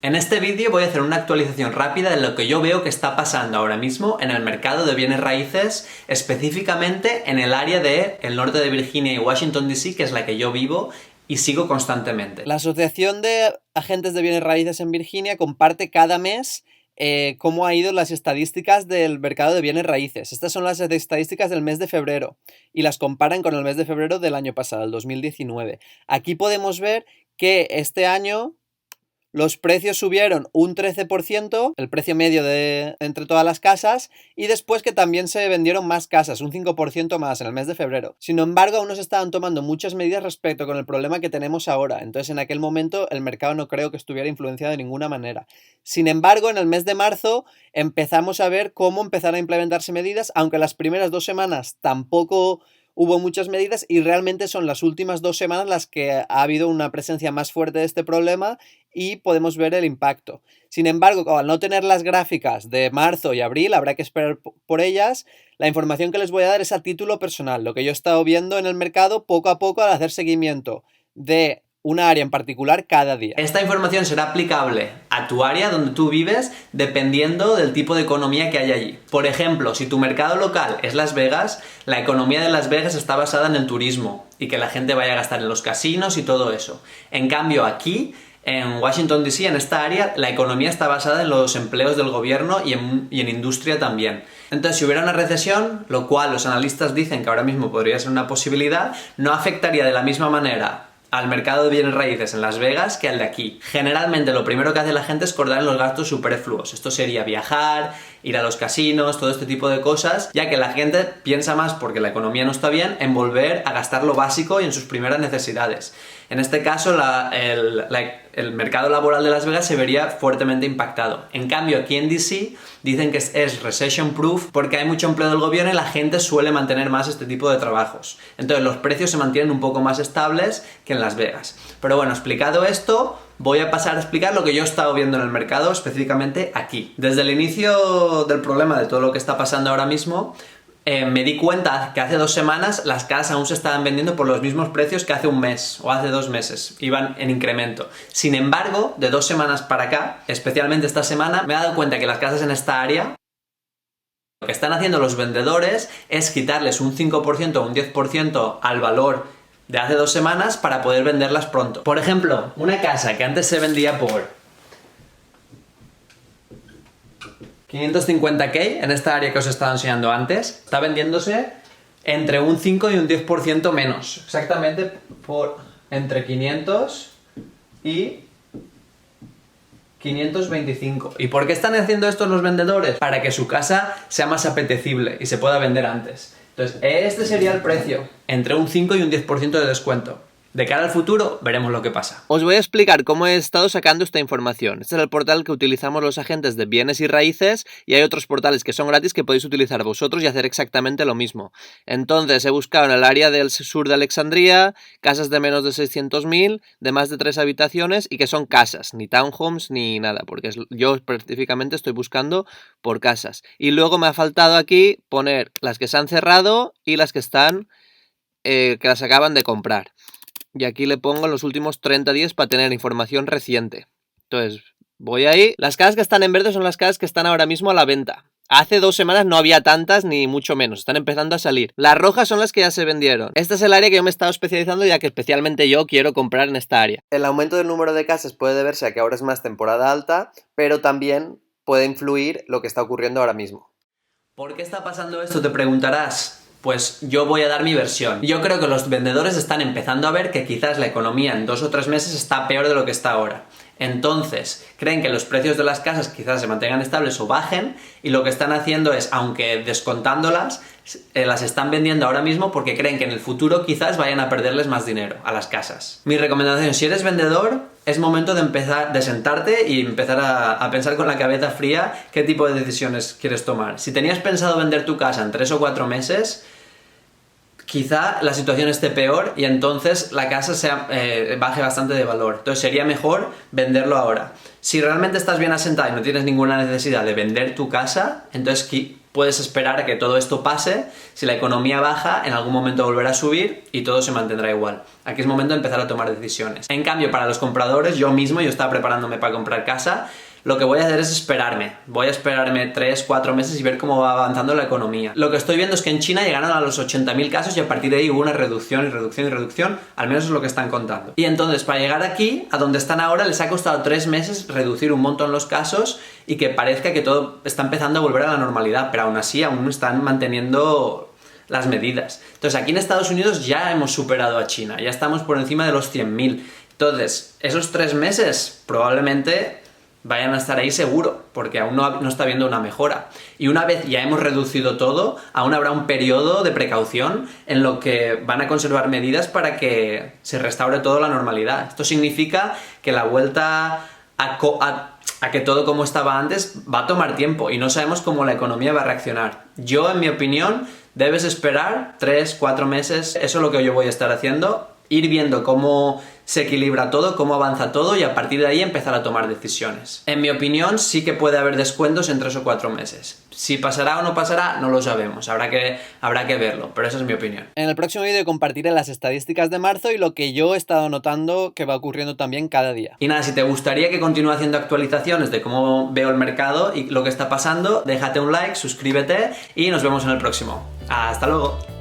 En este vídeo voy a hacer una actualización rápida de lo que yo veo que está pasando ahora mismo en el mercado de bienes raíces, específicamente en el área del norte de Virginia y Washington DC, que es la que yo vivo y sigo constantemente. La Asociación de Agentes de Bienes Raíces en Virginia comparte cada mes cómo ha ido las estadísticas del mercado de bienes raíces. Estas son las estadísticas del mes de febrero y las comparan con el mes de febrero del año pasado, el 2019. Aquí podemos ver que este año los precios subieron un 13%, el precio medio entre todas las casas, y después que también se vendieron más casas, un 5% más en el mes de febrero. Sin embargo, aún no se estaban tomando muchas medidas respecto con el problema que tenemos ahora. Entonces, en aquel momento, el mercado no creo que estuviera influenciado de ninguna manera. Sin embargo, en el mes de marzo empezamos a ver cómo empezar a implementarse medidas, aunque las primeras 2 semanas tampoco hubo muchas medidas y realmente son las últimas 2 semanas las que ha habido una presencia más fuerte de este problema y podemos ver el impacto. Sin embargo, al no tener las gráficas de marzo y abril, habrá que esperar por ellas. La información que les voy a dar es a título personal, lo que yo he estado viendo en el mercado poco a poco al hacer seguimiento de una área en particular cada día. Esta información será aplicable a tu área donde tú vives dependiendo del tipo de economía que hay allí. Por ejemplo, si tu mercado local es Las Vegas, la economía de Las Vegas está basada en el turismo y que la gente vaya a gastar en los casinos y todo eso. En cambio, aquí, en Washington DC, en esta área, la economía está basada en los empleos del gobierno y en industria también. Entonces, si hubiera una recesión, lo cual los analistas dicen que ahora mismo podría ser una posibilidad, no afectaría de la misma manera al mercado de bienes raíces en Las Vegas que al de aquí. Generalmente lo primero que hace la gente es cortar en los gastos superfluos. Esto sería viajar, ir a los casinos, todo este tipo de cosas, ya que la gente piensa más, porque la economía no está bien, en volver a gastar lo básico y en sus primeras necesidades. En este caso, el mercado laboral de Las Vegas se vería fuertemente impactado. En cambio, aquí en DC dicen que es recession proof porque hay mucho empleo del gobierno y la gente suele mantener más este tipo de trabajos. Entonces los precios se mantienen un poco más estables que en Las Vegas. Pero bueno, explicado esto, voy a pasar a explicar lo que yo he estado viendo en el mercado, específicamente aquí. Desde el inicio del problema de todo lo que está pasando ahora mismo, me di cuenta que hace 2 semanas las casas aún se estaban vendiendo por los mismos precios que hace un mes o hace 2 meses, iban en incremento. Sin embargo, de 2 semanas para acá, especialmente esta semana, me he dado cuenta que las casas en esta área, lo que están haciendo los vendedores es quitarles un 5% o un 10% al valor de hace 2 semanas para poder venderlas pronto. Por ejemplo, una casa que antes se vendía por 550K, en esta área que os estaba enseñando antes, está vendiéndose entre un 5 y un 10% menos. Exactamente por entre 500 y 525. ¿Y por qué están haciendo esto los vendedores? Para que su casa sea más apetecible y se pueda vender antes. Entonces, este sería el precio, entre un 5 y un 10% de descuento. De cara al futuro, veremos lo que pasa. Os voy a explicar cómo he estado sacando esta información. Este es el portal que utilizamos los agentes de bienes y raíces y hay otros portales que son gratis que podéis utilizar vosotros y hacer exactamente lo mismo. Entonces he buscado en el área del sur de Alexandria casas de menos de 600.000, de más de 3 habitaciones y que son casas, ni townhomes ni nada, porque yo específicamente estoy buscando por casas. Y luego me ha faltado aquí poner las que se han cerrado y las que están, que las acaban de comprar. Y aquí le pongo los últimos 30 días para tener información reciente. Entonces, voy ahí. Las casas que están en verde son las casas que están ahora mismo a la venta. Hace 2 semanas no había tantas, ni mucho menos. Están empezando a salir. Las rojas son las que ya se vendieron. Este es el área que yo me he estado especializando, ya que especialmente yo quiero comprar en esta área. El aumento del número de casas puede deberse a que ahora es más temporada alta, pero también puede influir lo que está ocurriendo ahora mismo. ¿Por qué está pasando esto? Te preguntarás. Pues yo voy a dar mi versión. Yo creo que los vendedores están empezando a ver que quizás la economía en 2 o 3 meses está peor de lo que está ahora. Entonces, creen que los precios de las casas quizás se mantengan estables o bajen y lo que están haciendo es, aunque descontándolas, las están vendiendo ahora mismo porque creen que en el futuro quizás vayan a perderles más dinero a las casas. Mi recomendación, si eres vendedor, es momento de empezar, de sentarte y empezar a pensar con la cabeza fría qué tipo de decisiones quieres tomar. Si tenías pensado vender tu casa en 3 o 4 meses, quizá la situación esté peor y entonces la casa baje bastante de valor. Entonces sería mejor venderlo ahora. Si realmente estás bien asentado y no tienes ninguna necesidad de vender tu casa, entonces Puedes esperar a que todo esto pase, si la economía baja, en algún momento volverá a subir y todo se mantendrá igual. Aquí es momento de empezar a tomar decisiones. En cambio, para los compradores, yo estaba preparándome para comprar casa, lo que voy a hacer es esperarme. Voy a esperarme 3-4 meses y ver cómo va avanzando la economía. Lo que estoy viendo es que en China llegaron a los 80.000 casos y a partir de ahí hubo una reducción, al menos es lo que están contando. Y entonces, para llegar aquí, a donde están ahora, les ha costado 3 meses reducir un montón los casos y que parezca que todo está empezando a volver a la normalidad, pero aún así aún están manteniendo las medidas. Entonces, aquí en Estados Unidos ya hemos superado a China, ya estamos por encima de los 100.000. Entonces, esos 3 meses probablemente vayan a estar ahí seguro, porque aún no está habiendo una mejora. Y una vez ya hemos reducido todo, aún habrá un periodo de precaución en lo que van a conservar medidas para que se restaure todo a la normalidad. Esto significa que la vuelta a que todo como estaba antes va a tomar tiempo y no sabemos cómo la economía va a reaccionar. Yo, en mi opinión, debes esperar 3-4 meses, eso es lo que yo voy a estar haciendo, ir viendo cómo se equilibra todo, cómo avanza todo y a partir de ahí empezar a tomar decisiones. En mi opinión, sí que puede haber descuentos en 3 o 4 meses. Si pasará o no pasará, no lo sabemos, habrá que verlo, pero esa es mi opinión. En el próximo vídeo compartiré las estadísticas de marzo y lo que yo he estado notando que va ocurriendo también cada día. Y nada, si te gustaría que continúe haciendo actualizaciones de cómo veo el mercado y lo que está pasando, déjate un like, suscríbete y nos vemos en el próximo. ¡Hasta luego!